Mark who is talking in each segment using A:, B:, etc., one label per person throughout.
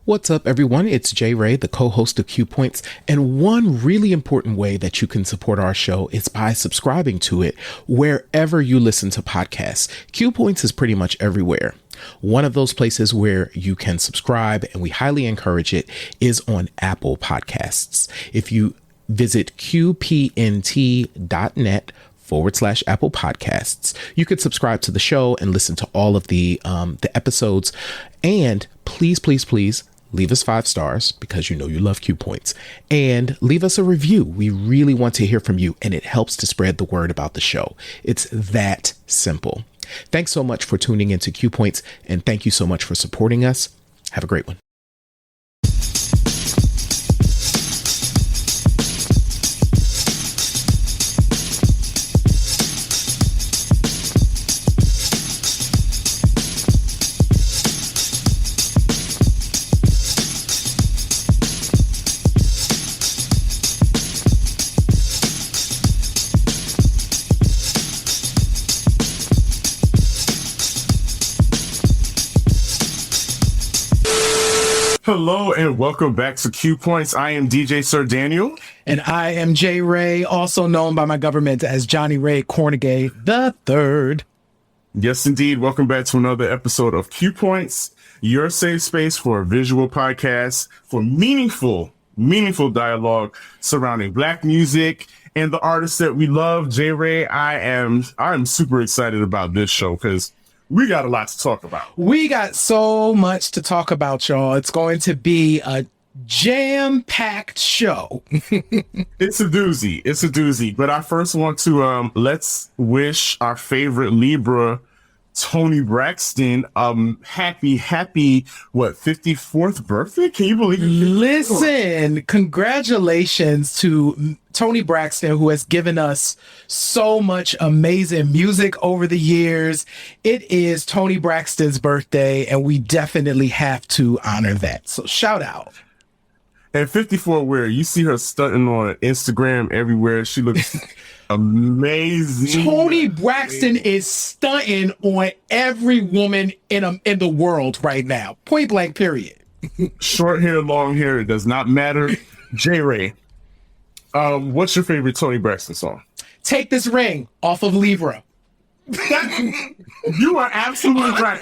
A: What's up, everyone? It's Jay Ray, the co-host of Q Points, and one really important way that you can support our show is by subscribing to it wherever you listen to podcasts. Q Points is pretty much everywhere. One of those places where you can subscribe, and we highly encourage it, is on Apple Podcasts. If you visit qpnt.net/Apple Podcasts. You could subscribe to the show and listen to all of the episodes. And please leave us 5 stars because you know you love Q Points, and leave us a review. We really want to hear from you, and it helps to spread the word about the show. It's that simple. Thanks so much for tuning into Q Points, and thank you so much for supporting us. Have a great one.
B: Hello and welcome back to Q Points. I am DJ Sir Daniel.
C: And I am Jay Ray, also known by my government as Johnny Ray Cornegay the Third.
B: Yes, indeed. Welcome back to another episode of Q Points, your safe space for a visual podcast for meaningful dialogue surrounding Black music and the artists that we love. Jay Ray, I am super excited about this show because we got a lot to talk about.
C: We got so much to talk about, y'all. It's going to be a jam-packed show.
B: It's a doozy. But I first want to let's wish our favorite Libra, Toni Braxton, happy 54th birthday? Can you believe it?
C: Listen, congratulations to Toni Braxton, who has given us so much amazing music over the years. It is Toni Braxton's birthday, and we definitely have to honor that. So shout out.
B: And 54, where you see her stunting on Instagram everywhere. She looks amazing.
C: Toni Braxton is stunting on every woman in the world right now. Point blank, period.
B: Short hair, long hair, it does not matter. Jay Ray, what's your favorite Toni Braxton song?
C: Take This Ring off of Libra.
B: You are absolutely right.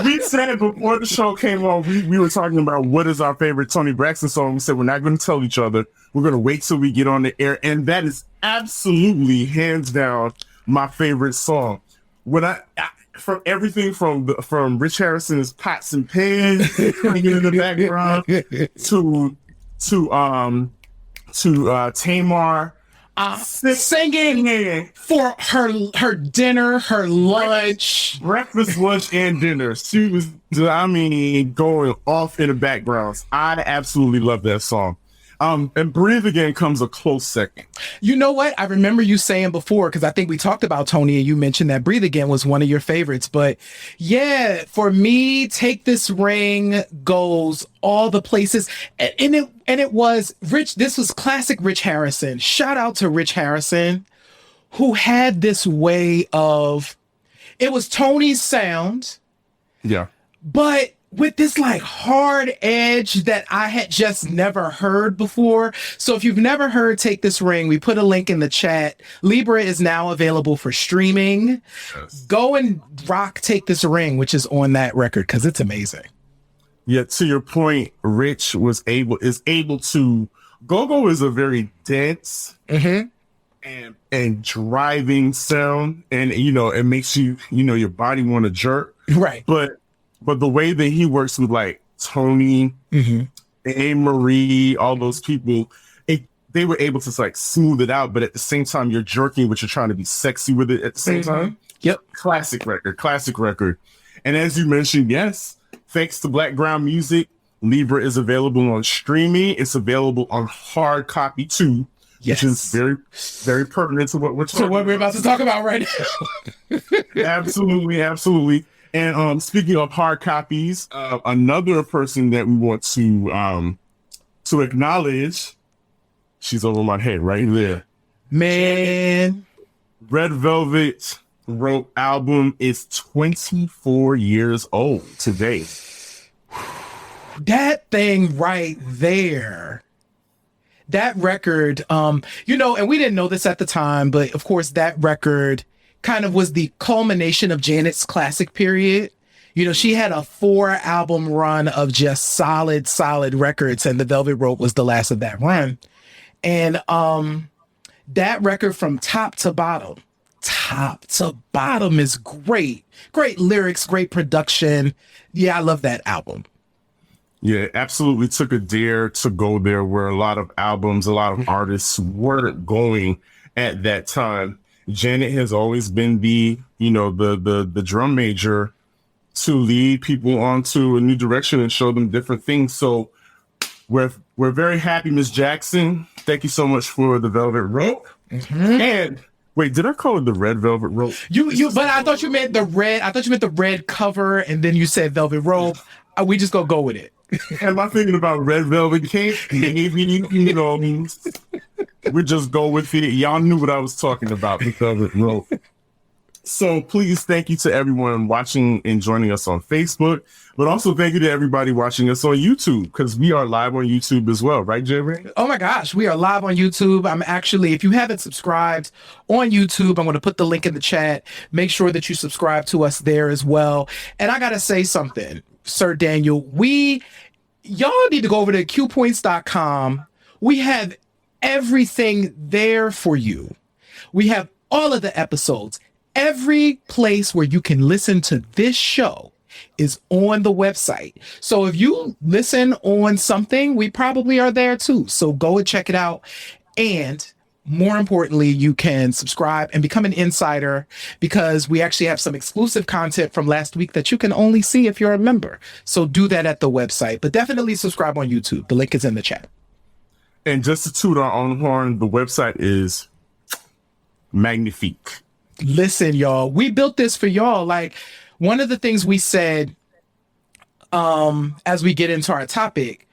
B: We said before the show came on, we were talking about what is our favorite Toni Braxton song. We said we're not going to tell each other. We're going to wait till we get on the air. And that is absolutely, hands down, my favorite song. When from everything from Rich Harrison's Pots and Pans playing in the background to Tamar
C: singing for her dinner, her lunch,
B: breakfast, lunch, and dinner. She was, going off in the background. I absolutely love that song. And Breathe Again comes a close second.
C: You know what? I remember you saying before, because I think we talked about Toni and you mentioned that Breathe Again was one of your favorites. But yeah, for me, Take This Ring goes all the places. And it was Rich. This was classic Rich Harrison. Shout out to Rich Harrison, who had this way of, it was Toni's sound.
B: Yeah.
C: But with this like hard edge that I had just never heard before. So if you've never heard Take This Ring, we put a link in the chat. Libra is now available for streaming. Yes. Go and rock Take This Ring, which is on that record, because it's amazing.
B: Yeah, to your point, Rich is able to, go-go is a very dense and driving sound, and it makes you, your body want to jerk.
C: Right.
B: But the way that he works with like Toni, A-Marie, all those people, they were able to like smooth it out, but at the same time you're jerking, but you're trying to be sexy with it at the same time.
C: Yep.
B: Classic record. And as you mentioned, yes, thanks to Black Ground Music, Libra is available on streaming. It's available on hard copy too. Yes. Which is very, very pertinent to what we're
C: about to talk about right now.
B: Absolutely. And speaking of hard copies, another person that we want to acknowledge, she's over my head right there.
C: Man.
B: Red Velvet wrote album is 24 years old today.
C: That thing right there. That record, and we didn't know this at the time, but of course that record kind of was the culmination of Janet's classic period. She had a 4-album run of just solid records, and The Velvet Rope was the last of that run. And that record from top to bottom is great. Great lyrics, great production. Yeah, I love that album.
B: Yeah, absolutely took a dare to go there where a lot of albums, a lot of artists weren't going at that time. Janet has always been the drum major to lead people onto a new direction and show them different things. So we're very happy, Miss Jackson. Thank you so much for The Velvet Rope. Mm-hmm. And wait, did I call it the Red Velvet Rope?
C: But I thought you meant the red. I thought you meant the red cover, and then you said Velvet Rope. We just go with it.
B: Am I thinking about Red Velvet Cake? We just go with it. Y'all knew what I was talking about, the Velvet Rope. So please, thank you to everyone watching and joining us on Facebook, but also thank you to everybody watching us on YouTube, because we are live on YouTube as well, right, Jerry?
C: Oh my gosh, we are live on YouTube. If you haven't subscribed on YouTube, I'm going to put the link in the chat. Make sure that you subscribe to us there as well. And I got to say something, Sir Daniel, y'all need to go over to qpoints.com. We have everything there for you. We have all of the episodes. Every place where you can listen to this show is on the website. So if you listen on something, we probably are there too. So go and check it out. And more importantly, you can subscribe and become an insider, because we actually have some exclusive content from last week that you can only see if you're a member. So do that at the website, but definitely subscribe on YouTube. The link is in the chat.
B: And just to toot our own horn, the website is magnifique.
C: Listen, y'all, we built this for y'all. Like, one of the things we said as we get into our topic,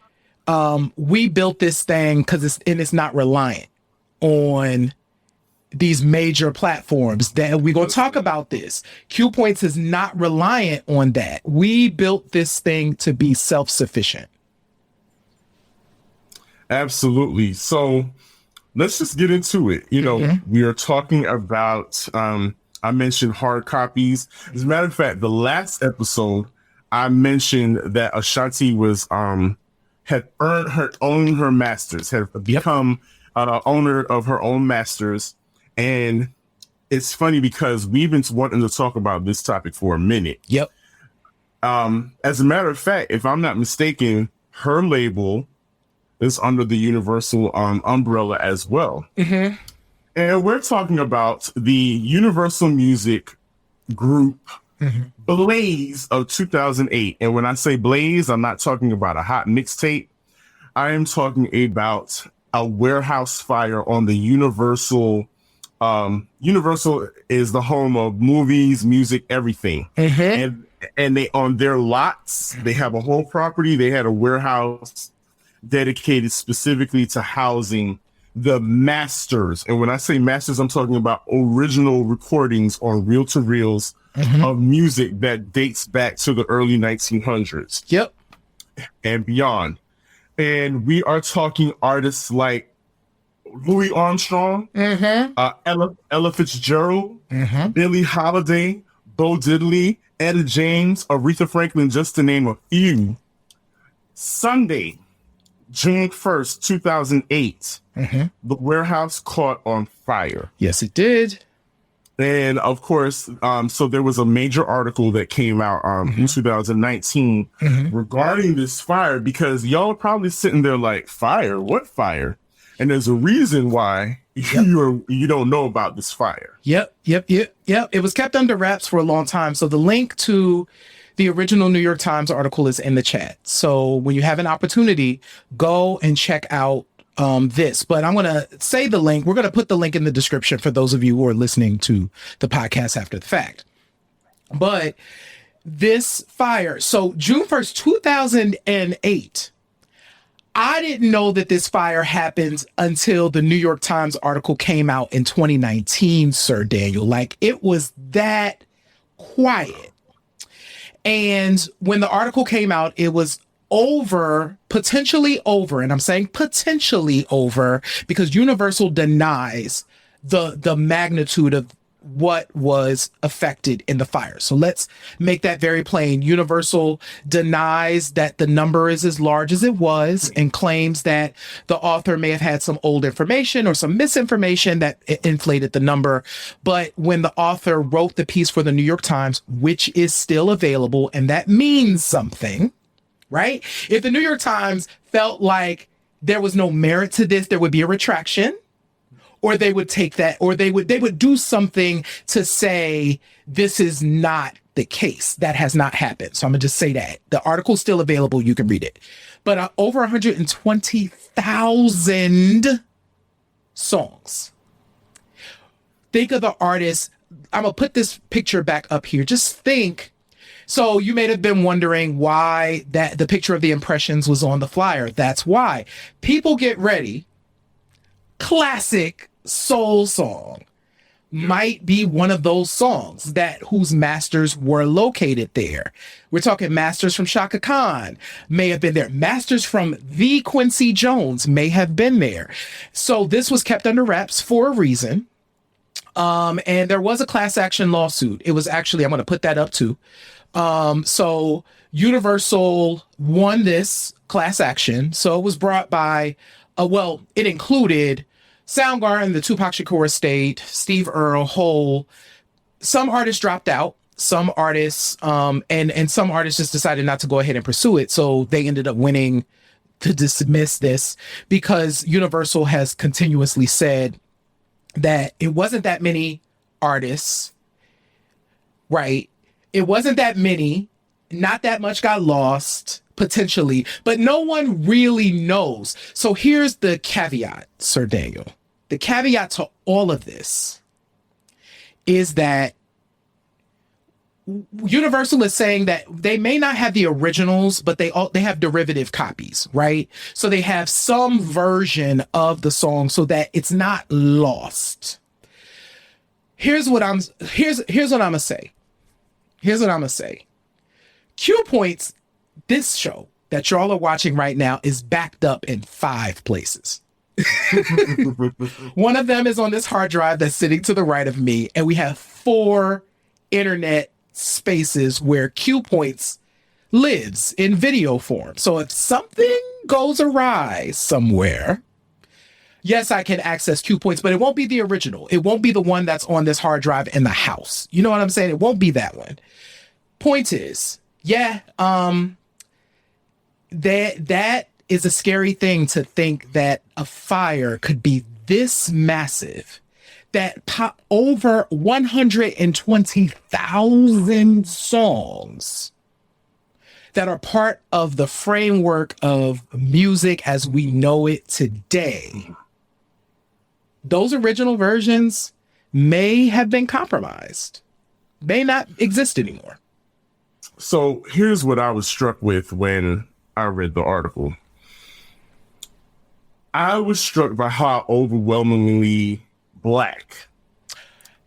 C: we built this thing because it's not reliant on these major platforms. That we're going to talk about this. Q Points is not reliant on that. We built this thing to be self-sufficient.
B: Absolutely. So let's just get into it. We are talking about, I mentioned hard copies. As a matter of fact, the last episode, I mentioned that Ashanti was, had earned her masters, had become owner of her own masters. And it's funny because we've been wanting to talk about this topic for a minute.
C: Yep.
B: As a matter of fact, if I'm not mistaken, her label is under the Universal umbrella as well. Mm-hmm. And we're talking about the Universal Music Group Blaze of 2008. And when I say Blaze, I'm not talking about a hot mixtape. I am talking about a warehouse fire on the Universal. Universal is the home of movies, music, everything. Mm-hmm. And they, on their lots, they have a whole property. They had a warehouse dedicated specifically to housing the masters. And when I say masters, I'm talking about original recordings on reel-to-reels of music that dates back to the early 1900s.
C: Yep.
B: And beyond. And we are talking artists like Louis Armstrong, Ella Fitzgerald, Billie Holiday, Bo Diddley, Etta James, Aretha Franklin, just to name a few. Sunday, June 1st, 2008, the warehouse caught on fire.
C: Yes, it did.
B: And of course, so there was a major article that came out in 2019 regarding this fire, because y'all are probably sitting there like, fire? What fire? And there's a reason why you don't know about this fire. Yep.
C: It was kept under wraps for a long time. So the link to the original New York Times article is in the chat. So when you have an opportunity, go and check out this. But I'm going to say the link. We're going to put the link in the description for those of you who are listening to the podcast after the fact. But this fire, so June 1st, 2008, I didn't know that this fire happened until the New York Times article came out in 2019, Sir Daniel. Like, it was that quiet. And when the article came out, it was potentially over, and I'm saying potentially over because Universal denies the magnitude of what was affected in the fire. So let's make that very plain. Universal denies that the number is as large as it was and claims that the author may have had some old information or some misinformation that inflated the number. But when the author wrote the piece for the New York Times, which is still available, and that means something, right? If the New York Times felt like there was no merit to this, there would be a retraction, or they would take that, or they would do something to say this is not the case. That has not happened. So I'm gonna just say that the article's still available. You can read it. But over 120,000 songs. Think of the artists. I'm gonna put this picture back up here. Just think. So you may have been wondering why that the picture of the Impressions was on the flyer. That's why. People get ready. Classic soul song might be one of those songs that whose masters were located there. We're talking masters from Chaka Khan may have been there. Masters from the Quincy Jones may have been there. So this was kept under wraps for a reason. And there was a class action lawsuit. It was actually, I'm going to put that up too. So Universal won this class action. So it was brought by, it included Soundgarden, the Tupac Shakur estate, Steve Earle, Hole. Some artists dropped out. Some artists, and some artists just decided not to go ahead and pursue it. So they ended up winning to dismiss this because Universal has continuously said that it wasn't that many artists, right? It wasn't that many, not that much got lost, potentially, but no one really knows. So here's the caveat, Sir Daniel. The caveat to all of this is that Universal is saying that they may not have the originals, but they have derivative copies, right? So they have some version of the song so that it's not lost. Here's what I'm gonna say. Here's what I'm gonna say. Q Points, this show that y'all are watching right now is backed up in 5 places. One of them is on this hard drive that's sitting to the right of me, and we have 4 internet spaces where Q Points lives in video form. So if something goes awry somewhere, yes, I can access Q Points, but it won't be the original. It won't be the one that's on this hard drive in the house. You know what I'm saying? It won't be that one. Point is, that is a scary thing to think that a fire could be this massive, that over 120,000 songs that are part of the framework of music as we know it today. Those original versions may have been compromised, may not exist anymore.
B: So here's what I was struck with when I read the article. I was struck by how overwhelmingly Black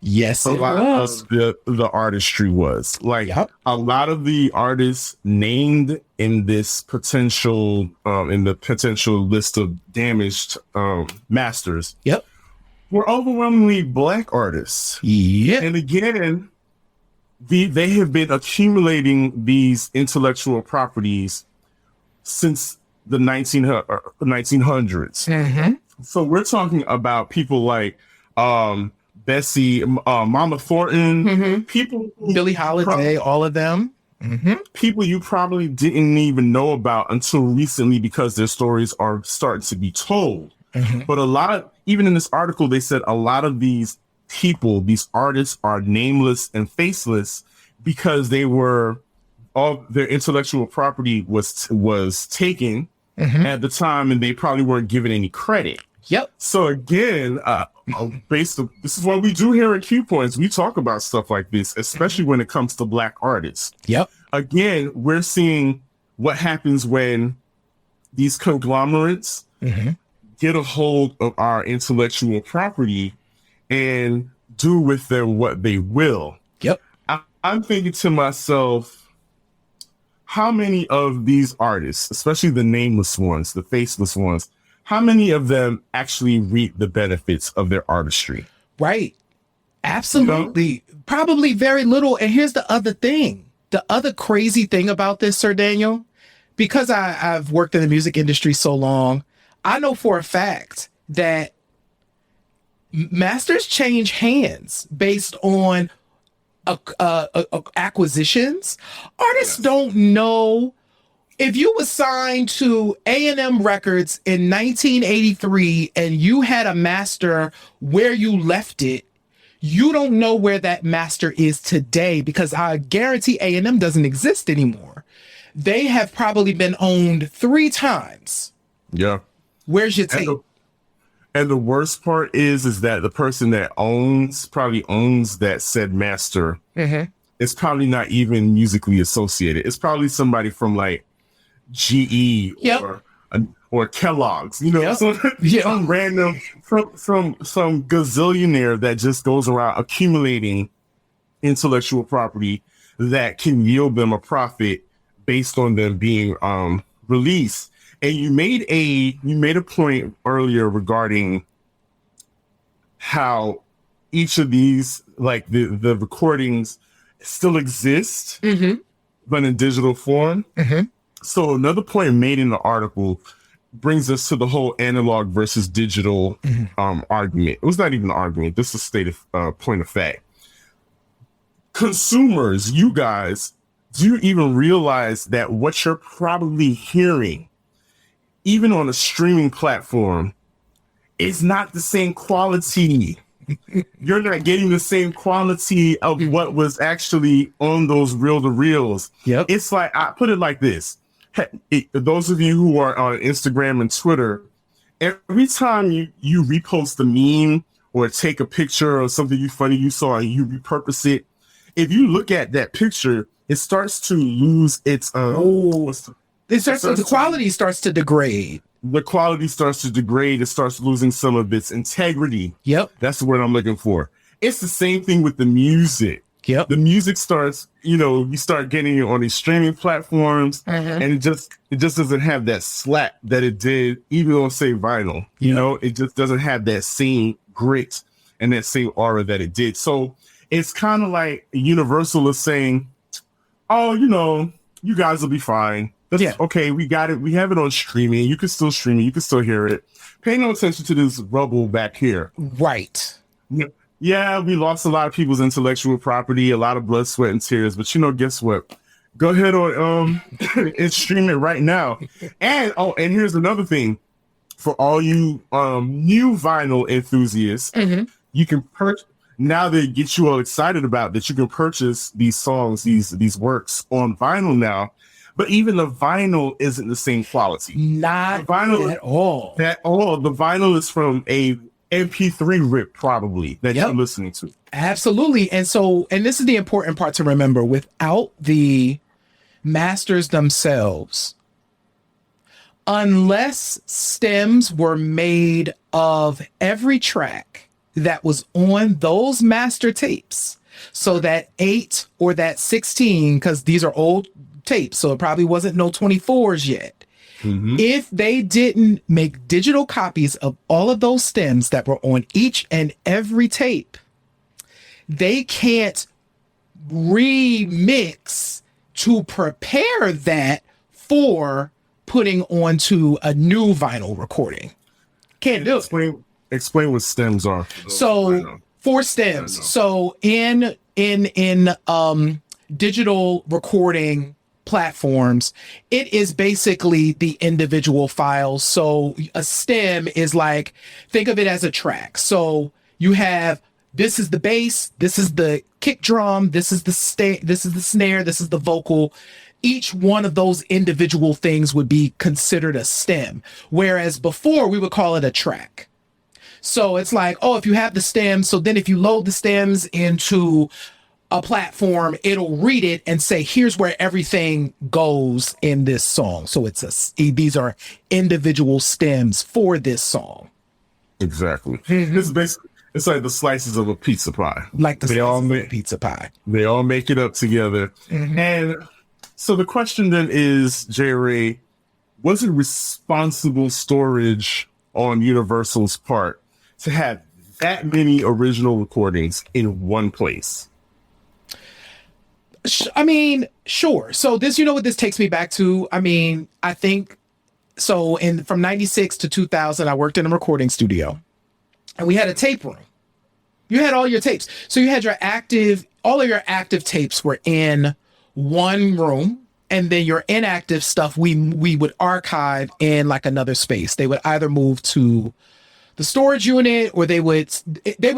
C: Yes,
B: a
C: it
B: lot
C: was.
B: of the artistry was. Like,
C: Yep.
B: a lot of the artists named in this potential list of damaged masters
C: Yep.
B: were overwhelmingly Black artists.
C: Yep.
B: And again, they have been accumulating these intellectual properties since the 1900s.
C: Mm-hmm.
B: So we're talking about people like Bessie, Mama Thornton,
C: Mm-hmm.
B: people,
C: Billie Holiday, all of them. Mm-hmm.
B: people you probably didn't even know about until recently because their stories are starting to be told.
C: Mm-hmm.
B: But even in this article, they said a lot of these people, these artists, are nameless and faceless because all their intellectual property was taken
C: Mm-hmm.
B: at the time, and they probably weren't given any credit.
C: Yep.
B: So again, this is what we do here at Q Points. We talk about stuff like this, especially when it comes to Black artists.
C: Yep.
B: Again, we're seeing what happens when these conglomerates
C: Mm-hmm.
B: get a hold of our intellectual property and do with them what they will.
C: Yep.
B: I'm thinking to myself, how many of these artists, especially the nameless ones, the faceless ones, how many of them actually reap the benefits of their artistry?
C: Right. Absolutely. Probably very little. And here's the other thing. The other crazy thing about this, Sir Daniel, because I've worked in the music industry so long, I know for a fact that masters change hands based on acquisitions. Artists don't know. If you were signed to A&M Records in 1983 and you had a master where you left it, you don't know where that master is today, because I guarantee A&M doesn't exist anymore. They have probably been owned 3 times.
B: Yeah.
C: Where's your tape?
B: And the worst part is that the person that probably owns that said master is probably not even musically associated. It's probably somebody from like GE or Kellogg's, you know, some random from some gazillionaire that just goes around accumulating intellectual property that can yield them a profit based on them being released. And you made a point earlier regarding how each of these, like the recordings, still exist, but in digital form. So another point made in the article brings us to the whole analog versus digital argument. It was not even an argument. This is a stated point of fact. Consumers, you guys, do you even realize that what you're probably hearing, even on a streaming platform, is not the same quality? You're not getting the same quality of what was actually on those reel-to-reels.
C: Yep.
B: It's like, I put it like this. Those of you who are on Instagram and Twitter, every time you repost a meme or take a picture or something funny you saw and you repurpose it, if you look at that picture, it starts to lose its
C: the quality starts to degrade.
B: The quality starts to degrade. It starts losing some of its integrity.
C: Yep.
B: That's the word I'm looking for. It's the same thing with the music.
C: Yep.
B: The music starts, you start getting it on these streaming platforms, and it just doesn't have that slap that it did even on, say, vinyl. You know, it just doesn't have that same grit and that same aura that it did. So it's kind of like Universal is saying, oh, you guys will be fine. Okay, we got it. We have it on streaming. You can still stream it. You can still hear it. Pay no attention to this rubble back here.
C: Right.
B: Yeah, we lost a lot of people's intellectual property, a lot of blood, sweat, and tears. But guess what? Go ahead on and stream it right now. And here's another thing. For all you new vinyl enthusiasts, you can purchase. Now they get you all excited about that, you can purchase these songs, these works on vinyl now. But even the vinyl isn't the same quality.
C: Not at all. The
B: vinyl is from a MP3 rip, probably, that you're listening to.
C: Absolutely. And this is the important part to remember. Without the masters themselves, unless stems were made of every track that was on those master tapes, so that 8 or that 16, because these are old tapes, so it probably wasn't no 24s yet. If they didn't make digital copies of all of those stems that were on each and every tape, they can't remix to prepare that for putting onto a new vinyl recording. Can't do it.
B: Explain what stems are.
C: So 4 stems. So in digital recording platforms, it is basically the individual files. So a stem is like, think of it as a track. So you have, this is the bass, this is the kick drum, this is the snare, this is the vocal. Each one of those individual things would be considered a stem, whereas before we would call it a track. So it's like, if you have the stems, so then if you load the stems into a platform, it'll read it and say, here's where everything goes in this song. So these are individual stems for this song.
B: Exactly. It's basically, it's like the slices of a pizza pie.
C: Like pizza pie.
B: They all make it up together. And So the question then is, J. Ray, was it responsible storage on Universal's part to have that many original recordings in one place?
C: I mean, sure. So this, you know what this takes me back to? I mean, I think so from 96 to 2000, I worked in a recording studio and we had a tape room. You had all your tapes. So you had all of your active tapes were in one room, and then your inactive stuff we would archive in like another space. They would either move to the storage unit, or they would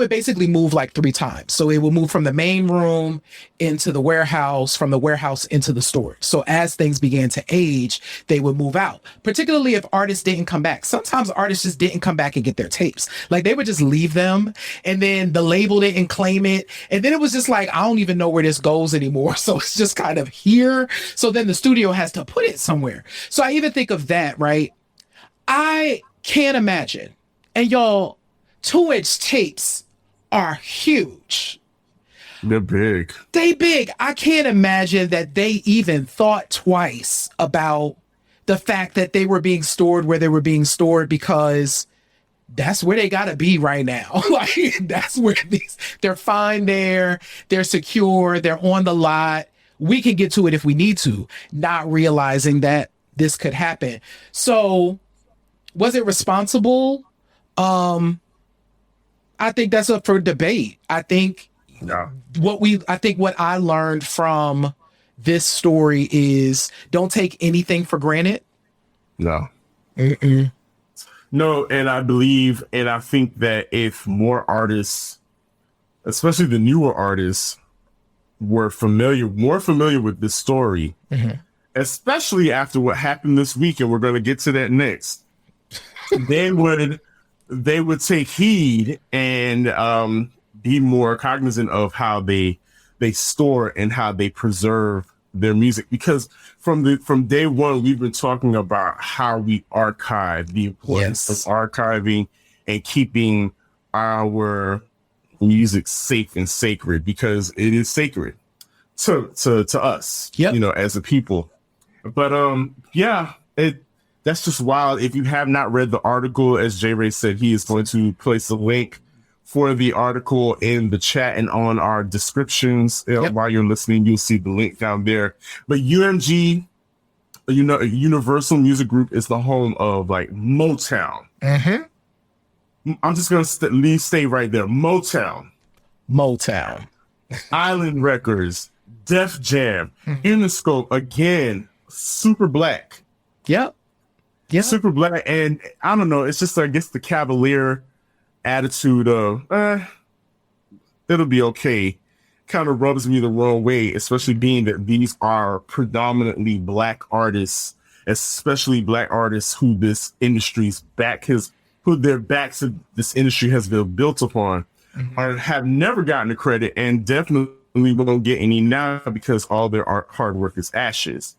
C: basically move like 3 times. So it would move from the main room into the warehouse, from the warehouse into the storage. So as things began to age, they would move out, particularly if artists didn't come back. Sometimes artists just didn't come back and get their tapes. Like they would just leave them, and then the label didn't claim it. And then it was just like, I don't even know where this goes anymore. So it's just kind of here. So then the studio has to put it somewhere. So I even think of that, right? I can't imagine. And y'all, 2-inch tapes are huge.
B: They're big.
C: They big. I can't imagine that they even thought twice about the fact that they were being stored where they were being stored, because that's where they gotta be right now. Like that's where they're fine there, they're secure, they're on the lot. We can get to it if we need to, not realizing that this could happen. So was it responsible? I think that's up for debate. I think what I learned from this story is don't take anything for granted.
B: No. Mm-mm. No, and I believe, and I think that if more artists, especially the newer artists, were more familiar with this story, especially after what happened this week, and we're going to get to that next, they would take heed and be more cognizant of how they store and how they preserve their music. Because from day one, we've been talking about how we archive, the importance of archiving and keeping our music safe and sacred, because it is sacred to us, as a people. But that's just wild. If you have not read the article, as J. Ray said, he is going to place a link for the article in the chat and on our descriptions. While you're listening, you'll see the link down there. But UMG, Universal Music Group, is the home of like Motown. I'm just going to stay right there. Motown. Island Records, Def Jam, Interscope, again, Super Black.
C: Yep.
B: Super Black. And I don't know, it's just, I guess, the cavalier attitude of, it'll be okay, kind of rubs me the wrong way, especially being that these are predominantly Black artists, especially Black artists who this industry's who their backs of this industry has been built upon, or have never gotten the credit, and definitely won't get any now because all their hard work is ashes.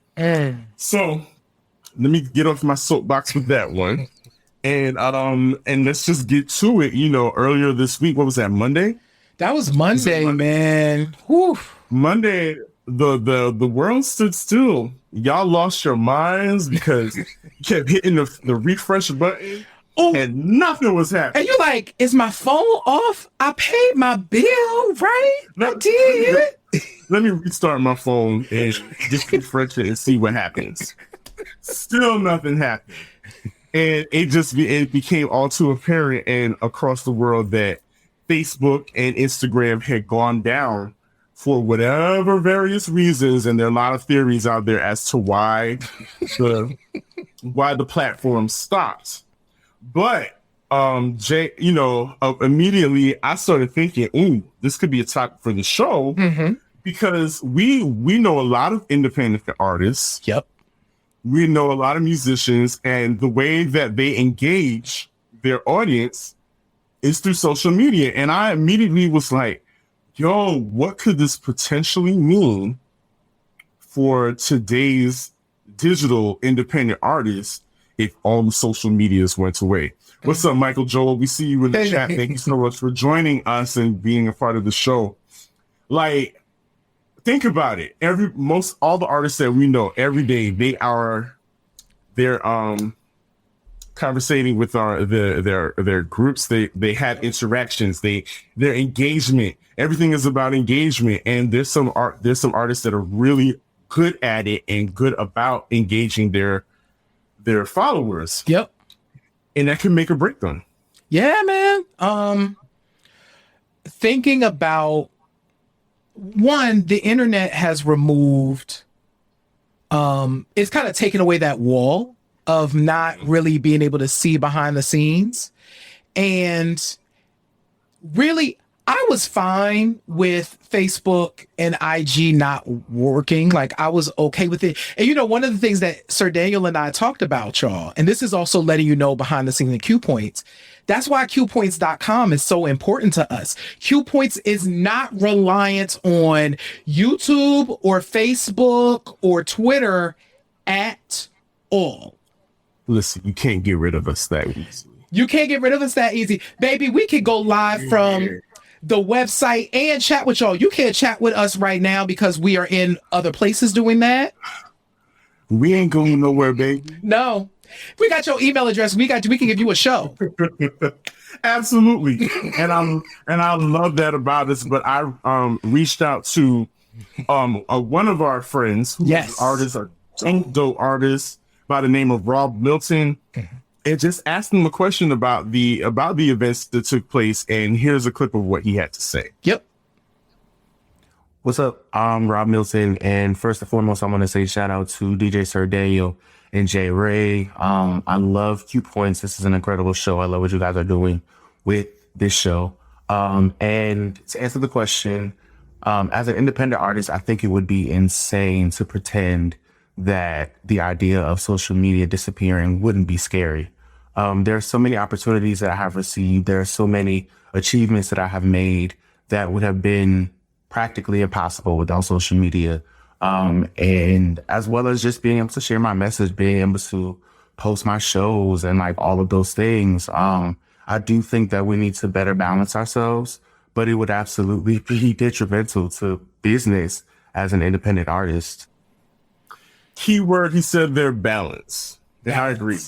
B: So let me get off my soapbox with that one. And let's just get to it. Earlier this week, what was that, Monday?
C: That was Monday, man. Whew.
B: Monday, the world stood still. Y'all lost your minds because you kept hitting the refresh button and nothing was happening.
C: And you're like, is my phone off? I paid my bill, right? I did.
B: Let me restart my phone and just refresh it and see what happens. Still nothing happened. And it became all too apparent and across the world that Facebook and Instagram had gone down for whatever various reasons. And there are a lot of theories out there as to why the platform stopped. But immediately I started thinking, ooh, this could be a topic for the show, because we know a lot of independent artists.
C: Yep.
B: We know a lot of musicians, and the way that they engage their audience is through social media. And I immediately was like, yo, what could this potentially mean for today's digital independent artists if all the social medias went away? What's up, Michael Joel? We see you in the chat. Thank you so much for joining us and being a part of the show. Like, think about it. All the artists that we know every day, they're conversating with their groups. They have interactions. Their engagement. Everything is about engagement. And there's some artists that are really good at it and good about engaging their followers.
C: Yep.
B: And that can make or break them.
C: Yeah, man. Thinking about one, the internet has removed, it's kind of taken away that wall of not really being able to see behind the scenes. And really, I was fine with Facebook and IG not working. Like, I was okay with it. And you know, one of the things that Sir Daniel and I talked about, y'all, and this is also letting you know behind the scenes of Q Points. That's why QPoints.com is so important to us. Q Points is not reliant on YouTube or Facebook or Twitter at all.
B: Listen, you can't get rid of us that easy.
C: You can't get rid of us that easy. Baby, we can go live from the website and chat with y'all. You can't chat with us right now because we are in other places doing that.
B: We ain't going nowhere, baby.
C: No. We got your email address. We can give you a show.
B: Absolutely. And I love that about us. But I reached out to one of our friends who's an artist, a dope artist by the name of Rob Milton. And just asked him a question about the events that took place, and here's a clip of what he had to say.
C: Yep.
D: What's up? I'm Rob Milton, and first and foremost, I want to say shout out to DJ Sir Daniel and Jay Ray. I love Q Points. This is an incredible show. I love what you guys are doing with this show. And to answer the question, as an independent artist, I think it would be insane to pretend that the idea of social media disappearing wouldn't be scary. There are so many opportunities that I have received. There are so many achievements that I have made that would have been practically impossible without social media. And as well as just being able to share my message, being able to post my shows and like all of those things. I do think that we need to better balance ourselves, but it would absolutely be detrimental to business as an independent artist.
B: Keyword, he said, their balance. I agree.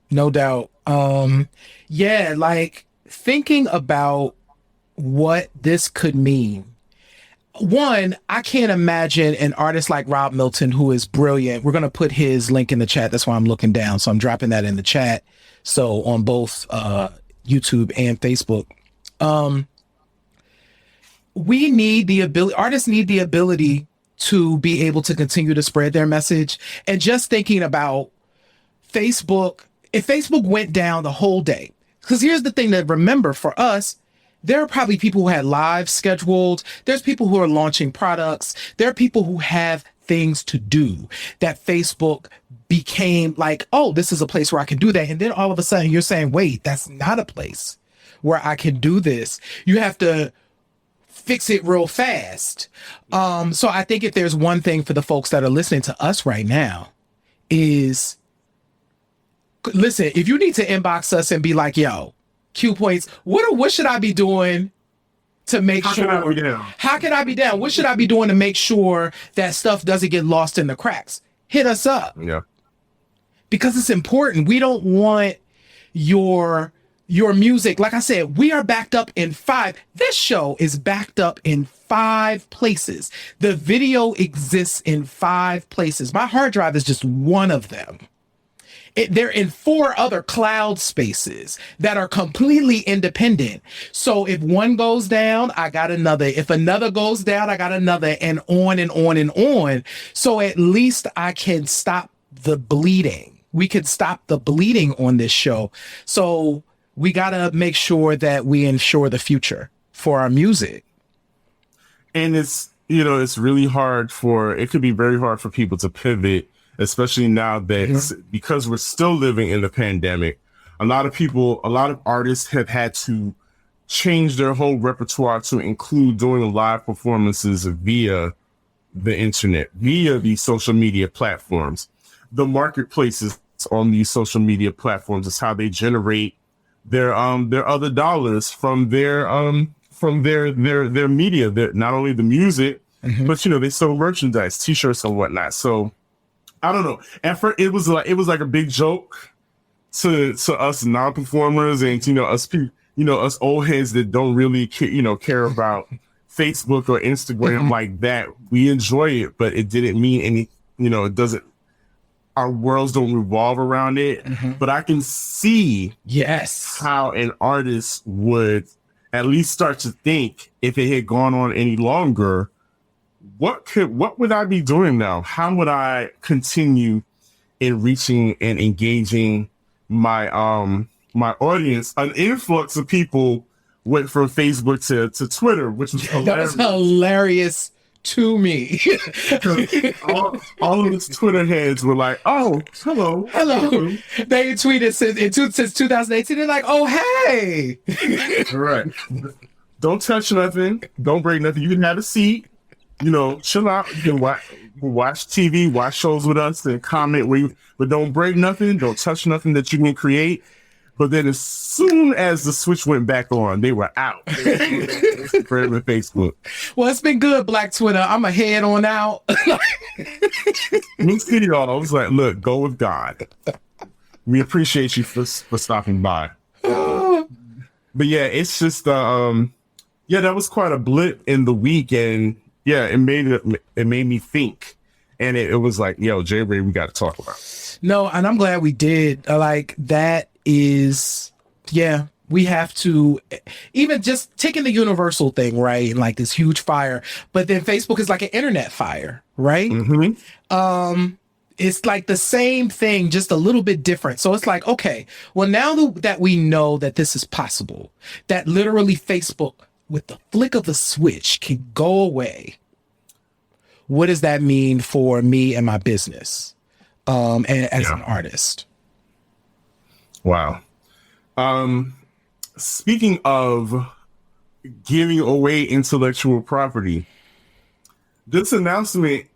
C: No doubt. Yeah, like thinking about what this could mean. One, I can't imagine an artist like Rob Milton, who is brilliant. We're going to put his link in the chat. That's why I'm looking down. So I'm dropping that in the chat. So on both YouTube and Facebook. We need the ability, artists need the ability to be able to continue to spread their message. And just thinking about Facebook, if Facebook went down the whole day, because here's the thing to remember for us, there are probably people who had lives scheduled. There's people who are launching products. There are people who have things to do that Facebook became like, oh, this is a place where I can do that. And then all of a sudden you're saying, wait, that's not a place where I can do this. You have to fix it real fast. So I think if there's one thing for the folks that are listening to us right now is, listen, if you need to inbox us and be like, yo, Q Points, what should I be doing to make sure? How can I be down? What should I be doing to make sure that stuff doesn't get lost in the cracks? Hit us up.
B: Yeah.
C: Because it's important. We don't want your music. Like I said, we are backed up in 5. This show is backed up in 5 places. The video exists in 5 places. My hard drive is just one of them. They're in 4 other cloud spaces that are completely independent. So if one goes down, I got another. If another goes down, I got another, and on and on and on. So at least I can stop the bleeding. We can stop the bleeding on this show. So we got to make sure that we ensure the future for our music.
B: And it's, it's really hard it could be very hard for people to pivot, especially now that because we're still living in the pandemic. A lot of artists have had to change their whole repertoire to include doing live performances via the internet, via these social media platforms. The marketplaces on these social media platforms is how they generate their other dollars from their media, not only the music, but they sold merchandise, t-shirts and whatnot. So I don't know. At first, it was like a big joke to us non-performers and us us old heads that don't really care about Facebook or Instagram like that. We enjoy it, but it didn't mean any. It doesn't. Our worlds don't revolve around it. But I can see how an artist would at least start to think, if it had gone on any longer, what would I be doing now? How would I continue in reaching and engaging my my audience? An influx of people went from Facebook to Twitter, which was hilarious.
C: That was hilarious to me.
B: all of its Twitter heads were like, "Oh, hello."
C: They tweeted since 2018. They're like, "Oh, hey."
B: All right. Don't touch nothing. Don't break nothing. You can have a seat. Chill out. You can watch TV, watch shows with us, and comment but don't break nothing. Don't touch nothing that you can create. But then as soon as the switch went back on, they were out. Spread with Facebook.
C: Well, it's been good, Black Twitter. I'm a head on out.
B: Me too, y'all. I was like, look, go with God. We appreciate you for stopping by. But yeah, it's just that was quite a blip in the week, and yeah, it made me think. And it was like, yo, J. Ray, we got to talk about it.
C: No, and I'm glad we did. Like, that is, we have to, even just taking the universal thing, right? And like this huge fire, but then Facebook is like an internet fire, right? It's like the same thing, just a little bit different. So it's like, okay, well, now that we know that this is possible, that literally Facebook, with the flick of a switch, can go away, what does that mean for me and my business and as an artist?
B: Wow. Speaking of giving away intellectual property, this announcement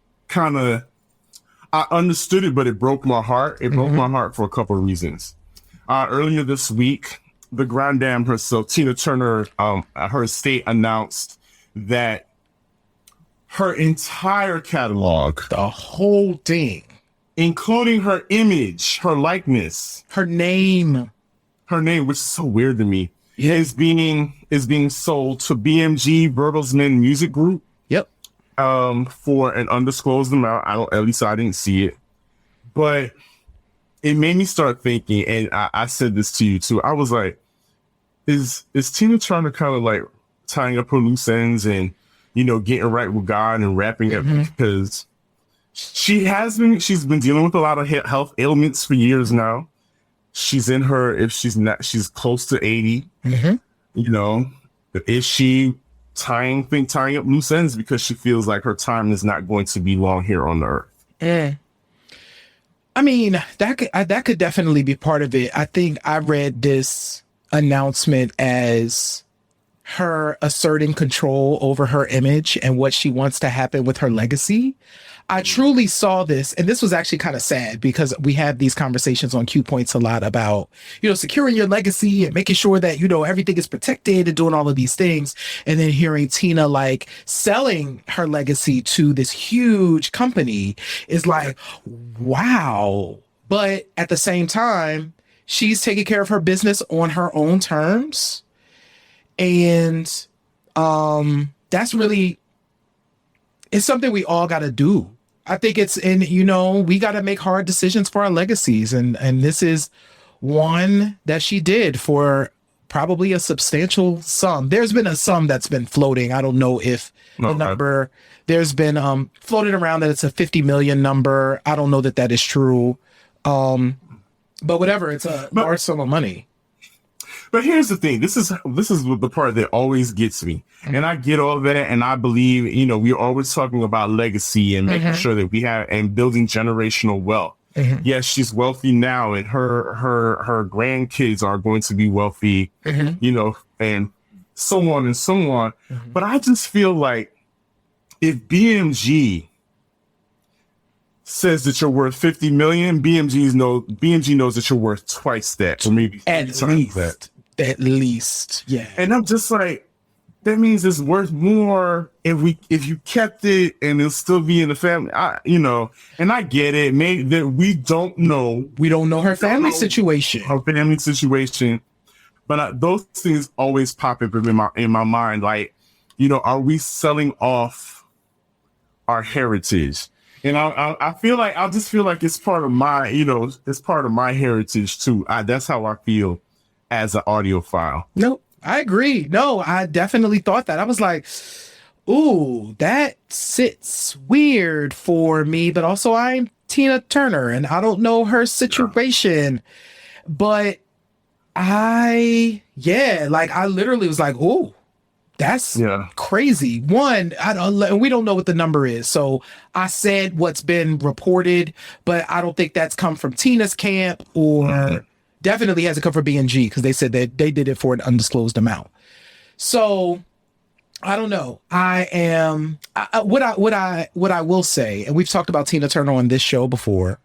B: I understood it, but it broke my heart. It broke my heart for a couple of reasons. Earlier this week, the Grand Dame herself, Tina Turner, her estate announced that her entire catalog,
C: the whole thing,
B: including her image, her likeness,
C: her name,
B: which is so weird to me, is being sold to BMG Bertelsmann Music Group.
C: Yep.
B: For an undisclosed amount. At least I didn't see it, but it made me start thinking, and I said this to you too. I was like, is Tina trying to kind of like tying up her loose ends and getting right with God and wrapping up, because she's been dealing with a lot of health ailments for years now. She's she's close to 80. Is she tying up loose ends because she feels like her time is not going to be long here on the earth?
C: I mean, that could definitely be part of it. I think I read this announcement as her asserting control over her image and what she wants to happen with her legacy. I truly saw this, and this was actually kind of sad, because we have these conversations on Q Points a lot about, securing your legacy and making sure that, everything is protected and doing all of these things. And then hearing Tina like selling her legacy to this huge company is like, wow. But at the same time, she's taking care of her business on her own terms. And that's really, it's something we all got to do. I think we got to make hard decisions for our legacies. And this is one that she did for probably a substantial sum. There's been a sum that's been floating. I don't know if the number, there's been floated around that it's a 50 million number. I don't know that is true. But whatever, it's a large sum of money.
B: But here's the thing. This is the part that always gets me. And I get all that. And I believe, we're always talking about legacy and making sure that we have and building generational wealth. Yes, she's wealthy now, and her grandkids are going to be wealthy, and so on and so on. But I just feel like if BMG says that you're worth 50 million, BMG knows that you're worth twice that, or maybe
C: at least.
B: that.
C: At least, yeah.
B: And I'm just like, that means it's worth more if you kept it and it'll still be in the family. And I get it. Maybe that we don't know
C: her family situation.
B: Her family situation, but those things always pop up in my mind. Like, are we selling off our heritage? And I feel like it's part of my, it's part of my heritage too. That's how I feel as an audiophile.
C: No, I agree. No, I definitely thought that. I was like, ooh, that sits weird for me, but also I'm Tina Turner and I don't know her situation. But I literally was like, ooh, that's crazy. One, we don't know what the number is. So I said what's been reported, but I don't think that's come from Tina's camp or definitely hasn't come from B&G because they said that they did it for an undisclosed amount. So I don't know. What I will say, and we've talked about Tina Turner on this show before.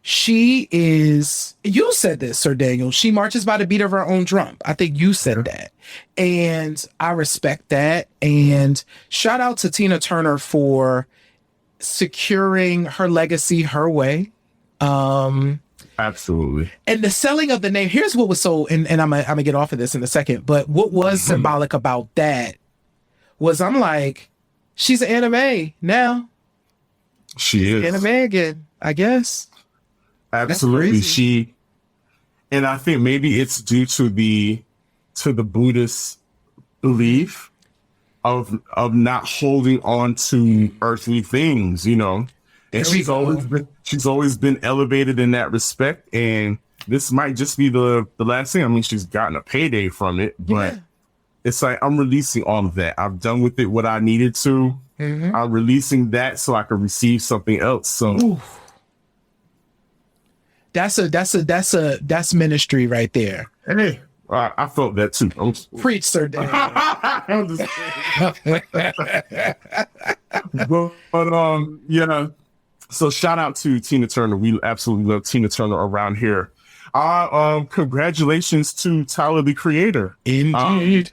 C: She is, you said this, Sir Daniel, she marches by the beat of her own drum. I think you said that. And I respect that. And shout out to Tina Turner for securing her legacy her way.
B: Absolutely.
C: And the selling of the name, here's what was so, and I'm gonna get off of this in a second, but what was symbolic about that was I'm like, she's an anime now.
B: She is.
C: Anime again, I guess.
B: Absolutely. And I think maybe it's due to the Buddhist belief of not holding on to earthly things, And she's always been elevated in that respect. And this might just be the last thing. I mean, she's gotten a payday from it, but it's like, I'm releasing all of that. I've done with it what I needed to. I'm releasing that so I can receive something else. So
C: oof. That's ministry right there.
B: Hey, I felt that too.
C: Preach, Sir Dan.
B: but So shout out to Tina Turner. We absolutely love Tina Turner around here. Congratulations to Tyler, the Creator.
C: Indeed.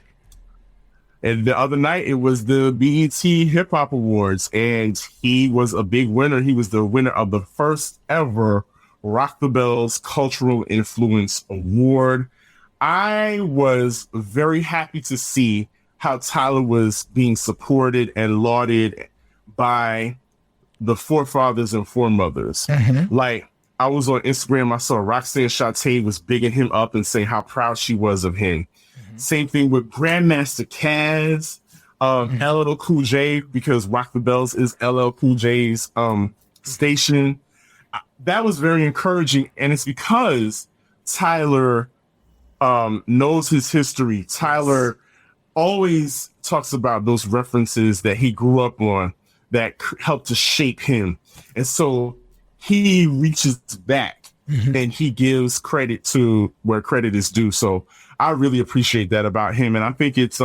B: And the other night it was the BET Hip Hop Awards, and he was a big winner. He was the winner of the first ever Rock the Bells Cultural Influence Award. I was very happy to see how Tyler was being supported and lauded by the forefathers and foremothers. Like, I was on Instagram, I saw Roxanne Shante was bigging him up and saying how proud she was of him. Same thing with Grandmaster Caz, LL Cool J, because Rock the Bells is LL Cool J's station. That was very encouraging, and it's because Tyler knows his history. Tyler always talks about those references that he grew up on that helped to shape him. And so he reaches back and he gives credit to where credit is due. So I really appreciate that about him. And I think it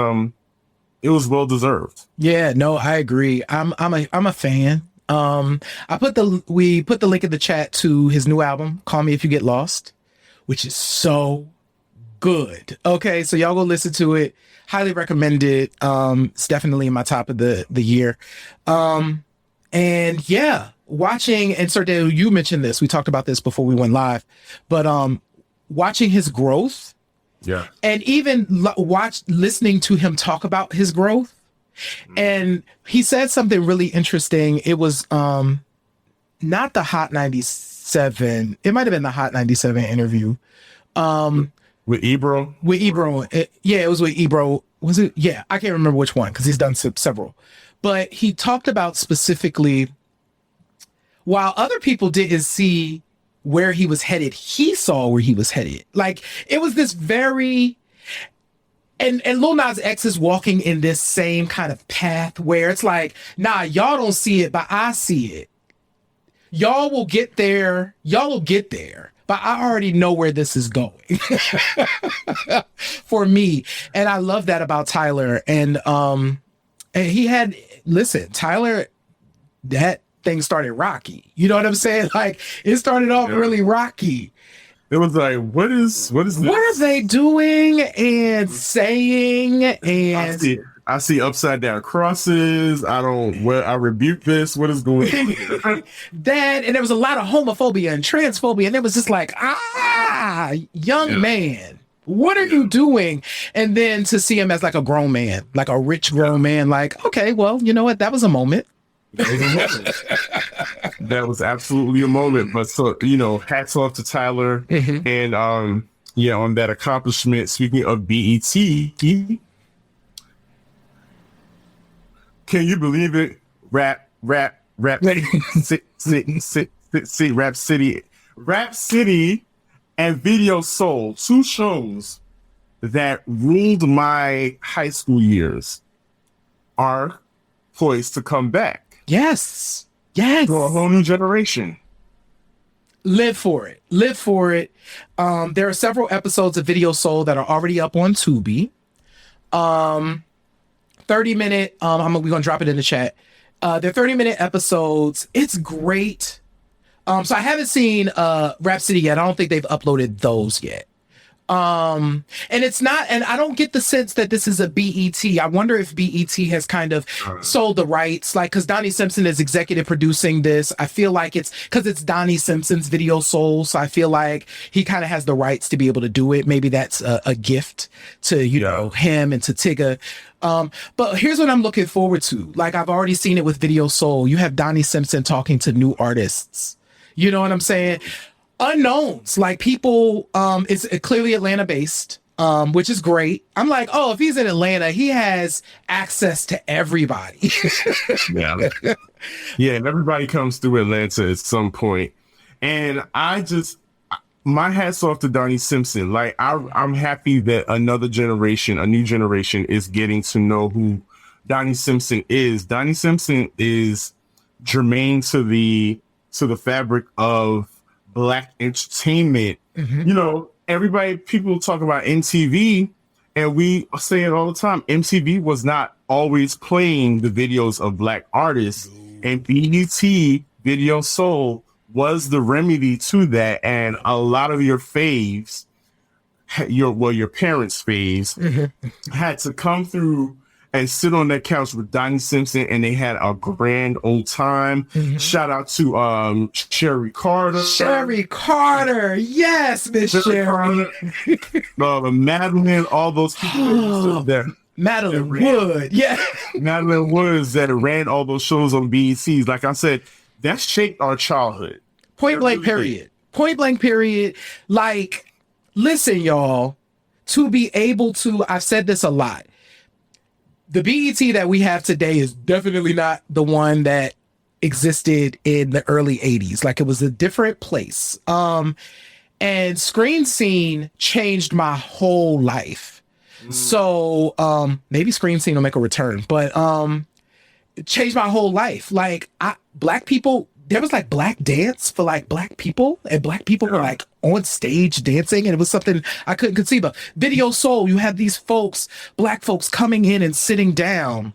B: was well deserved.
C: Yeah, no, I agree. I'm a fan. We put the link in the chat to his new album, Call Me If You Get Lost, which is so good. Okay, so y'all go listen to it. Highly recommend it. It's definitely in my top of the year. And yeah, watching, and Sir Dale, you mentioned this. We talked about this before we went live, but watching his growth.
B: Yeah. And
C: even listening to him talk about his growth. And he said something really interesting. It was not the Hot 97. It might have been the Hot 97 interview.
B: With Ebro?
C: With Ebro. It was with Ebro. Was it? Yeah, I can't remember which one because he's done several. But he talked about specifically, while other people didn't see where he was headed, he saw where he was headed. Like, it was this very... And Lil Nas X is walking in this same kind of path where it's like, nah, y'all don't see it, but I see it. Y'all will get there. But I already know where this is going for me. And I love that about Tyler. And he had, listen, Tyler, that thing started rocky. You know what I'm saying? Like, it started off really rocky.
B: It was like, what is this?
C: What are they doing and saying?
B: I
C: And
B: see upside down crosses. I rebuke this. What is going on?
C: that, and there was a lot of homophobia and transphobia, and it was just like, young man, what are you doing? And then to see him as like a grown man, like a rich grown man, like, okay, well, you know what? That was a moment.
B: That was absolutely a moment. But so, hats off to Tyler. And on that accomplishment, speaking of BET, can you believe it? Rap City and Video Soul, two shows that ruled my high school years, are poised to come back.
C: Yes.
B: To a whole new generation.
C: Live for it. There are several episodes of Video Soul that are already up on Tubi. 30-minute, we're going to drop it in the chat. They're 30-minute episodes. It's great. So I haven't seen Rhapsody yet. I don't think they've uploaded those yet. And it's not, and I don't get the sense that this is a BET. I wonder if BET has kind of sold the rights, like, because Donnie Simpson is executive producing this. I feel like it's because it's Donnie Simpson's Video Soul, so I feel like he kind of has the rights to be able to do it. Maybe that's a gift to him and to Tigger. But here's what I'm looking forward to. Like, I've already seen it with Video Soul. You have Donnie Simpson talking to new artists. You know what I'm saying? Unknowns, like people, it's clearly Atlanta based, which is great. I'm like, oh, if he's in Atlanta, he has access to everybody.
B: Yeah, and everybody comes through Atlanta at some point. And my hat's off to Donnie Simpson. Like, I'm happy that a new generation is getting to know who Donnie Simpson is. Donnie Simpson is germane to the fabric of Black entertainment. People talk about MTV, and we say it all the time. MTV was not always playing the videos of Black artists, and BET, Video Soul, was the remedy to that. And a lot of your faves, your parents' faves, had to come through and sit on that couch with Donnie Simpson, and they had a grand old time. Shout out to Sherry Carter.
C: Sherry Carter, yes, Miss Sherry.
B: Madeline, all those people there.
C: Madeline Wood, yeah.
B: Madeline Woods that ran all those shows on BETs. Like I said, that shaped our childhood.
C: Point blank period. Like, listen, y'all, to be able to, I've said this a lot, the BET that we have today is definitely not the one that existed in the early 80s. Like, it was a different place. And Screen Scene changed my whole life. So maybe Screen Scene will make a return, but it changed my whole life. Like, Black people, there was like Black dance for like Black people, and Black people were like on stage dancing, and it was something I couldn't conceive of. Video Soul, you have these folks, Black folks coming in and sitting down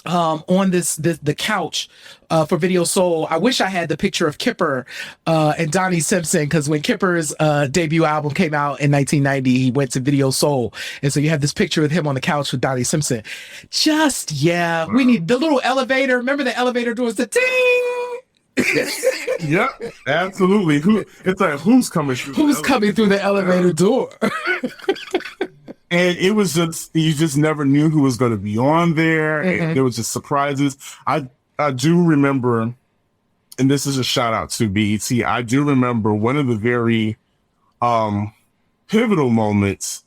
C: on the couch for Video Soul. I wish I had the picture of Kipper and Donnie Simpson, because when Kipper's debut album came out in 1990, he went to Video Soul, and so you have this picture with him on the couch with Donnie Simpson. We need the little elevator. Remember the elevator doors, the ding.
B: Yep, absolutely. It's like, who's coming through?
C: Who's coming through the elevator door?
B: And it was just, you just never knew who was going to be on there. And there was just surprises. I do remember, and this is a shout out to BET. I do remember one of the very pivotal moments,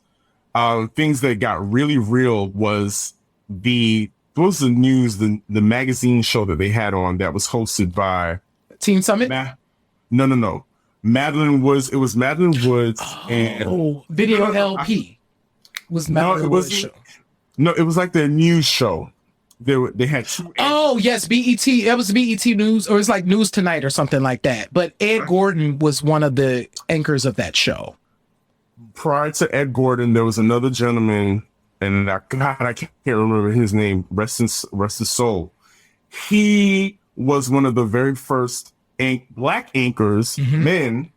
B: things that got really real was the magazine show that they had on that was hosted by
C: Teen Summit?
B: No. Madeline Woods. It was Madeline Woods
C: and Video LP. Was Madeline Woods show.
B: No, it was like their news show. They had two.
C: Oh yes, BET. It was BET News, or it's like News Tonight or something like that. But Ed Gordon was one of the anchors of that show.
B: Prior to Ed Gordon, there was another gentleman, and I can't remember his name. Rest his soul. He was one of the very first Black anchors, men,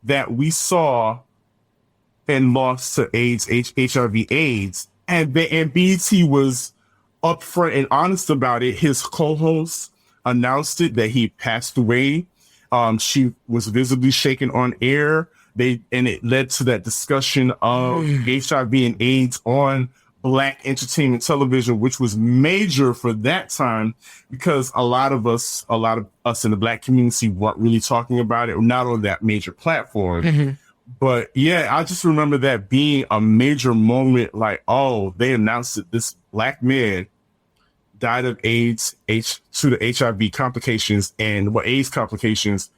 B: that we saw and lost to HIV/AIDS, and BET was upfront and honest about it. His co-host announced it that he passed away. She was visibly shaken on air. And it led to that discussion of HIV and AIDS on Black entertainment television, which was major for that time because a lot of us in the Black community weren't really talking about it, not on that major platform. Mm-hmm. But yeah, I just remember that being a major moment. Like, oh, they announced that this Black man died of AIDS to the HIV complications and AIDS complications,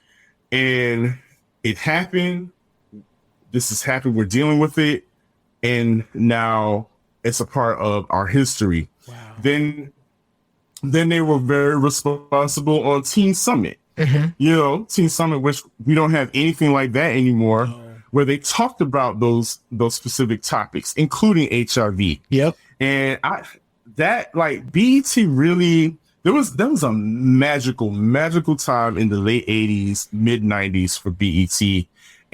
B: and it happened. This has happened. We're dealing with it, and now it's a part of our history. Wow. Then they were very responsible on Teen Summit. Mm-hmm. Teen Summit, which we don't have anything like that anymore, where they talked about those specific topics, including HIV. Yep. And BET really, there was a magical time in the late 80s, mid 90s for BET.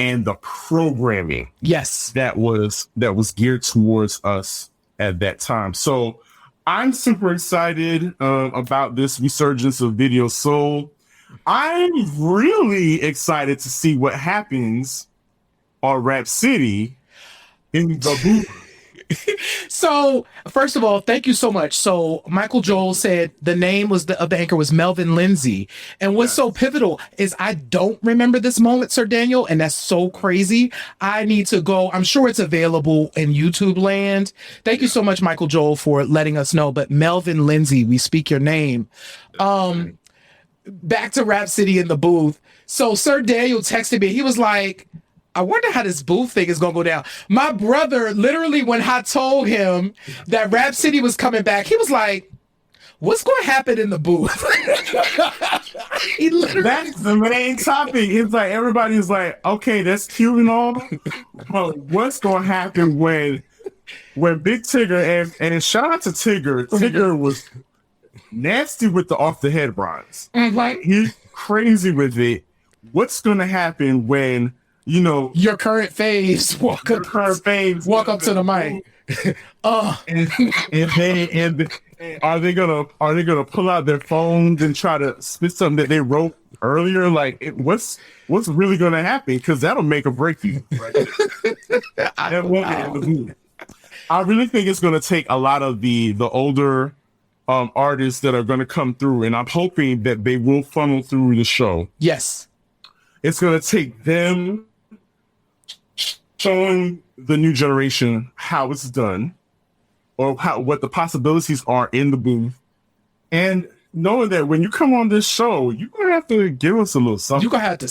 B: And the programming,
C: yes,
B: that was geared towards us at that time. So I'm super excited about this resurgence of Video Soul. I'm really excited to see what happens on Rap City in the booth.
C: So, first of all, thank you so much. So, Michael Joel said the name of the anchor was Melvin Lindsay. And what's so pivotal is I don't remember this moment, Sir Daniel, and that's so crazy. I need to go. I'm sure it's available in YouTube land. Thank you so much, Michael Joel, for letting us know. But Melvin Lindsay, we speak your name. Back to Rap City in the booth. So, Sir Daniel texted me. He was like, I wonder how this booth thing is going to go down. My brother, literally, when I told him that Rap City was coming back, he was like, what's going to happen in the booth?
B: That's the main topic. It's like, everybody's like, okay, that's cute and all, but what's going to happen when Big Tigger, and shout out to Tigger was nasty with the off the head bronze. Like, he's crazy with it. What's going to happen when
C: your current faves walk up to the mic?
B: And are they gonna pull out their phones and try to spit something that they wrote earlier? Like, what's really gonna happen? Because that'll make or break you. Right? I really think it's gonna take a lot of the older artists that are gonna come through, and I'm hoping that they will funnel through the show.
C: Yes,
B: it's gonna take them showing the new generation how it's done, or what the possibilities are in the booth, and knowing that when you come on this show, you're gonna have to give us a little something.
C: You have to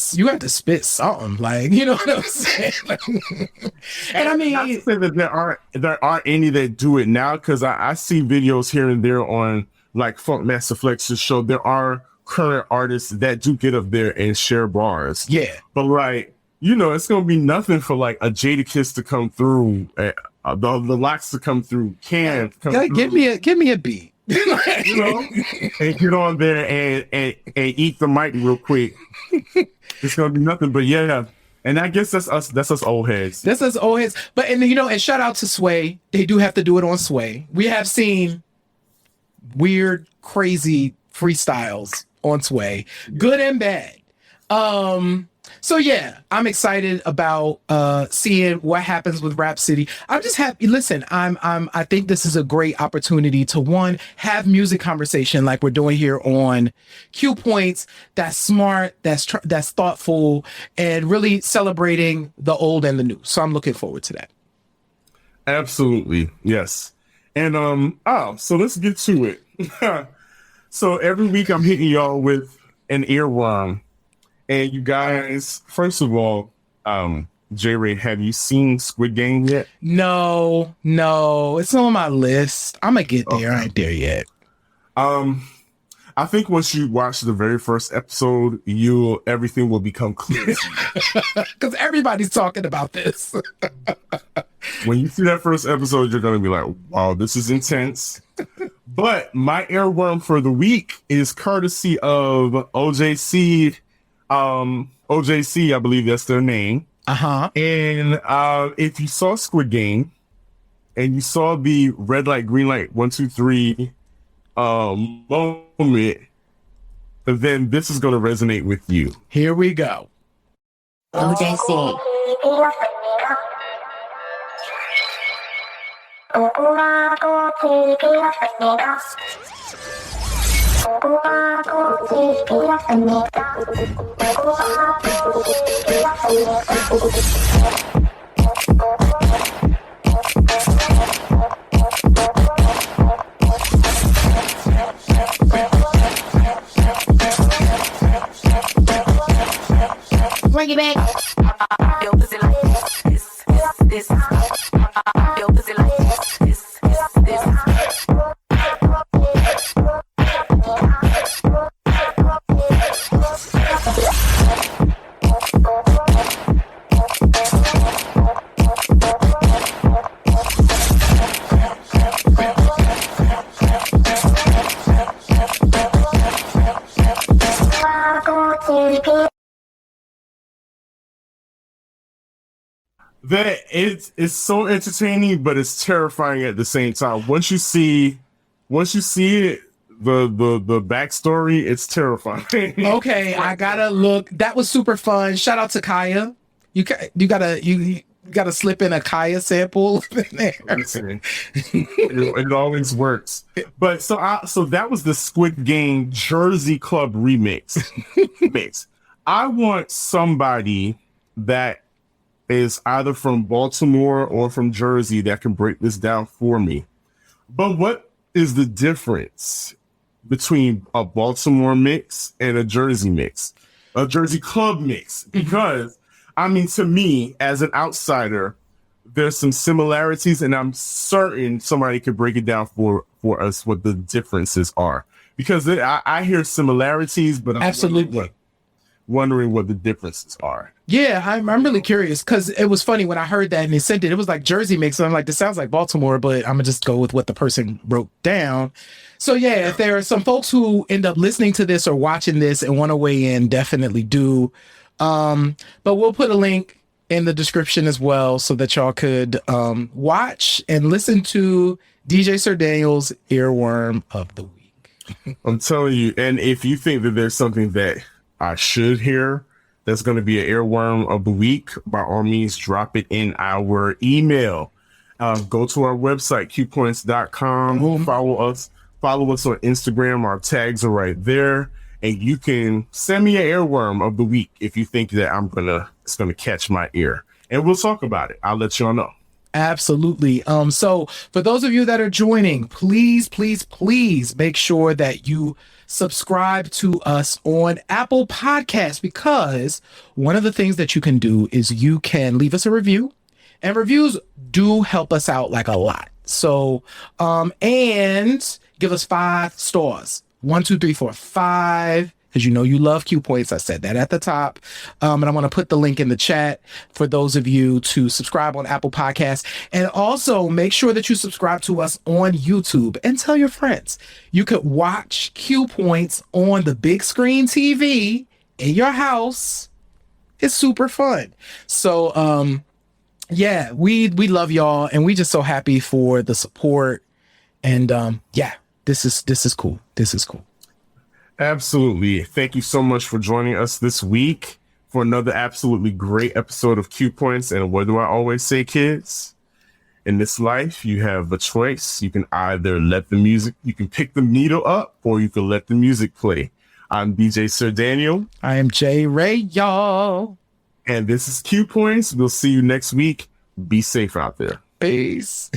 C: spit something, like, you know what I'm saying? And I mean,
B: not to say that there aren't any that do it now, because I see videos here and there on like Funk Master Flex's show. There are current artists that do get up there and share bars.
C: Yeah,
B: but like, it's going to be nothing for like a Jadakiss to come through, the Locks to come through, Cam to come through.
C: Give me a beat,
B: and get on there and eat the mic real quick. It's going to be nothing, but yeah. And I guess that's us. That's us old heads.
C: That's us old heads. But and shout out to Sway. They do have to do it on Sway. We have seen weird, crazy freestyles on Sway, good and bad. So yeah, I'm excited about seeing what happens with Rap City. I'm just happy. Listen, I think this is a great opportunity to have music conversation like we're doing here on Q Points. That's smart, that's thoughtful, and really celebrating the old and the new. So I'm looking forward to that.
B: Absolutely, yes. And so let's get to it. So every week I'm hitting y'all with an earworm. And you guys, first of all, J Ray, have you seen Squid Game yet?
C: No, it's on my list. I'm gonna get there. I ain't there yet.
B: I think once you watch the very first episode, everything will become clear.
C: Because everybody's talking about this.
B: When you see that first episode, you're gonna be like, "Wow, this is intense." But my earworm for the week is courtesy of OJC. OJC, I believe that's their name.
C: Uh-huh.
B: And if you saw Squid Game and you saw the red light, green light, 1, 2, 3 moment, then this is going to resonate with you.
C: Here we go.
E: OJC. Bring it back. Your pussy like this, this, this. Your pussy like this, this.
B: That it's so entertaining, but it's terrifying at the same time. Once you see it, the backstory, it's terrifying.
C: Okay, I gotta look. That was super fun. Shout out to Kaya. You gotta slip in a Kaya sample in there.
B: Listen, it always works. But so that was the Squid Game Jersey Club remix. I want somebody that is either from Baltimore or from Jersey that can break this down for me. But what is the difference between a Baltimore mix and a Jersey mix, a Jersey Club mix? Because, I mean, to me, as an outsider, there's some similarities, and I'm certain somebody could break it down for us what the differences are. Because I hear similarities, but I'm
C: Absolutely.
B: wondering what the differences are.
C: Yeah, I'm really curious because it was funny when I heard that and they sent it. It was like Jersey mix. And I'm like, this sounds like Baltimore, but I'm gonna just go with what the person wrote down. So yeah, if there are some folks who end up listening to this or watching this and want to weigh in, definitely do. But we'll put a link in the description as well so that y'all could watch and listen to DJ Sir Daniel's Earworm of the Week.
B: I'm telling you, and if you think that there's something that I should hear that's going to be an earworm of the week, by all means, drop it in our email. Go to our website, qpoints.com. Follow us on Instagram. Our tags are right there. And you can send me an earworm of the week if you think that it's going to catch my ear. And we'll talk about it. I'll let y'all know.
C: Absolutely. So for those of you that are joining, please make sure that you subscribe to us on Apple Podcasts, because one of the things that you can do is you can leave us a review, and reviews do help us out like a lot. So, and give us 5 stars, 1, 2, 3, 4, 5. Because you know you love Q Points. I said that at the top. And I want to put the link in the chat for those of you to subscribe on Apple Podcasts. And also make sure that you subscribe to us on YouTube and tell your friends. You could watch Q Points on the big screen TV in your house. It's super fun. So yeah, we love y'all, and we just so happy for the support. And yeah, this is cool. This is cool.
B: Absolutely. Thank you so much for joining us this week for another absolutely great episode of Q Points. And what do I always say, kids? In this life, you have a choice. You can either you can pick the needle up, or you can let the music play. I'm DJ Sir Daniel.
C: I am Jay Ray, y'all.
B: And this is Q Points. We'll see you next week. Be safe out there.
C: Peace.